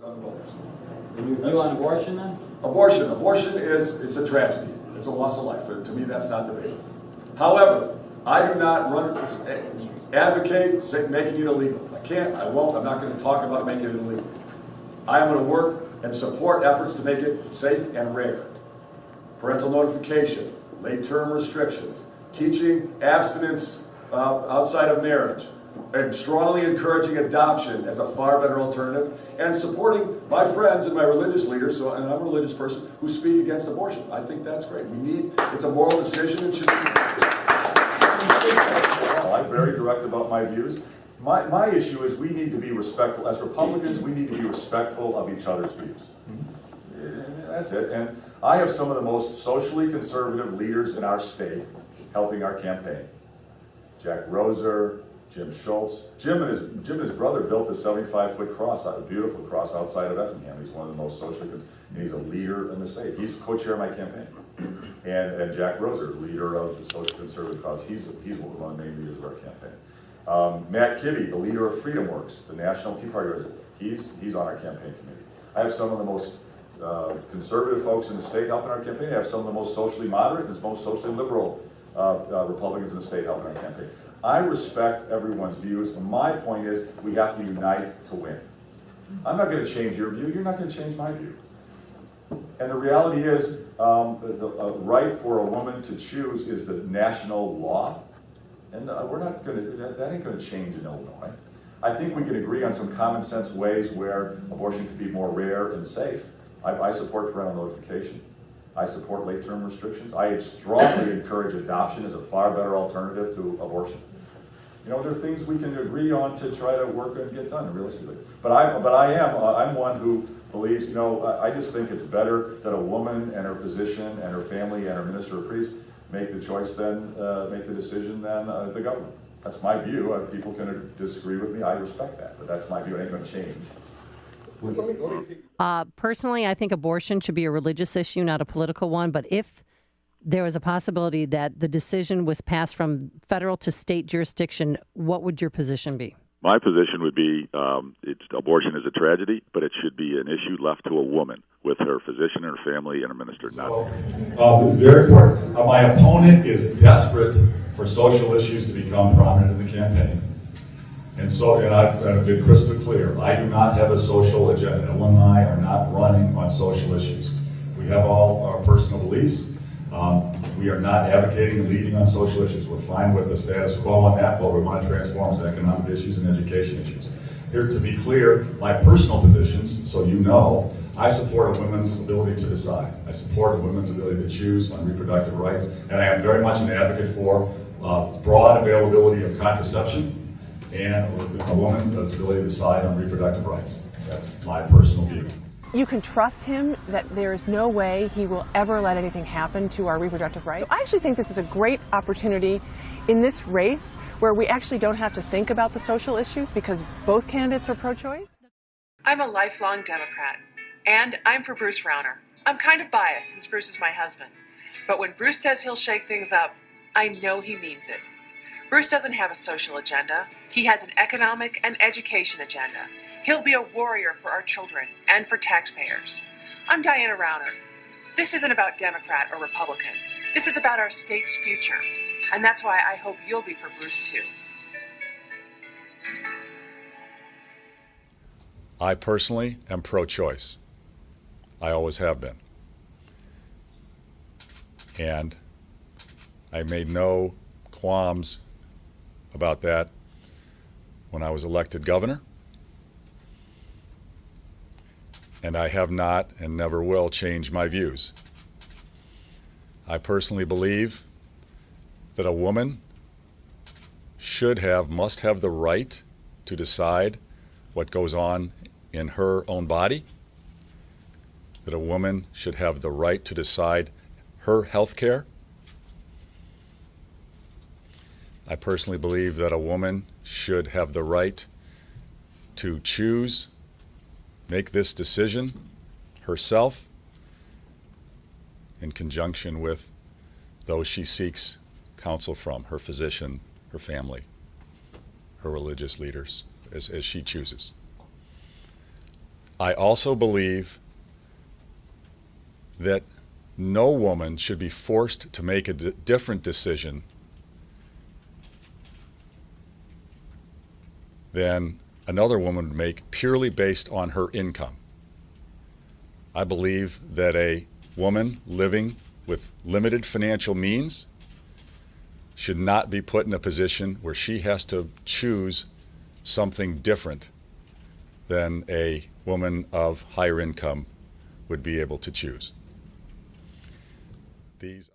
On the voters. And your view on abortion then? Abortion it's a tragedy. It's a loss of life. To me, that's not debate. However, I do not advocate making it illegal. I can't, I won't, I'm not going to talk about making it illegal. I am going to work and support efforts to make it safe and rare. Parental notification, late-term restrictions, teaching abstinence outside of marriage, and strongly encouraging adoption as a far better alternative, and supporting my friends and my religious leaders, and I'm a religious person, who speak against abortion. I think that's great. It's a moral decision. It should be. I'm very direct about my views. My issue is we need to be respectful. As Republicans, we need to be respectful of each other's views. That's it. And I have some of the most socially conservative leaders in our state helping our campaign. Jack Roser, Jim Schultz. Jim and his brother built a 75-foot cross, a beautiful cross outside of Effingham. He's one of the most socially conservative, and he's a leader in the state. He's co-chair of my campaign. And Jack Roser, leader of the social conservative cause. He's one of the main leaders of our campaign. Matt Kibbe, the leader of Freedom Works, the National Tea Party resident. He's on our campaign committee. I have some of the most conservative folks in the state helping our campaign. I have some of the most socially moderate and most socially liberal Republicans in the state helping our campaign. I respect everyone's views, and my point is we have to unite to win. I'm not going to change your view. You're not going to change my view. And the reality is, the right for a woman to choose is the national law, and we're not going to. That ain't going to change in Illinois. I think we can agree on some common sense ways where abortion can be more rare and safe. I support parental notification. I support late-term restrictions. I strongly encourage adoption as a far better alternative to abortion. You know, there are things we can agree on to try to work and get done realistically. But I'm one who believes, you know, I just think it's better that a woman and her physician and her family and her minister or priest make the choice make the decision than the government. That's my view. People can disagree with me. I respect that, but that's my view. It ain't going to change. Personally, I think abortion should be a religious issue, not a political one. But if there was a possibility that the decision was passed from federal to state jurisdiction, what would your position be? My position would be abortion is a tragedy, but it should be an issue left to a woman with her physician and her family and her minister. Very important. My opponent is desperate for social issues to become prominent in the campaign. And I've been crystal clear. I do not have a social agenda. Ellen and I are not running on social issues. We have all our personal beliefs. We are not advocating and leading on social issues. We're fine with the status quo on that, but we want to transform as economic issues and education issues. Here, to be clear, my personal positions, so you know, I support a woman's ability to decide. I support a woman's ability to choose on reproductive rights, and I am very much an advocate for broad availability of contraception and a woman's ability to decide on reproductive rights. That's my personal view. You can trust him that there is no way he will ever let anything happen to our reproductive rights. So I actually think this is a great opportunity in this race where we actually don't have to think about the social issues because both candidates are pro-choice. I'm a lifelong Democrat, and I'm for Bruce Rauner. I'm kind of biased since Bruce is my husband, but when Bruce says he'll shake things up, I know he means it. Bruce doesn't have a social agenda. He has an economic and education agenda. He'll be a warrior for our children and for taxpayers. I'm Diana Rauner. This isn't about Democrat or Republican. This is about our state's future. And that's why I hope you'll be for Bruce too. I personally am pro-choice. I always have been. And I made no qualms about that when I was elected governor. And I have not and never will change my views. I personally believe that a woman must have the right to decide what goes on in her own body, that a woman should have the right to decide her health care. I personally believe that a woman should have the right to choose, make this decision herself in conjunction with those she seeks counsel from, her physician, her family, her religious leaders, as she chooses. I also believe that no woman should be forced to make a different decision than another woman would make purely based on her income. I believe that a woman living with limited financial means should not be put in a position where she has to choose something different than a woman of higher income would be able to choose. These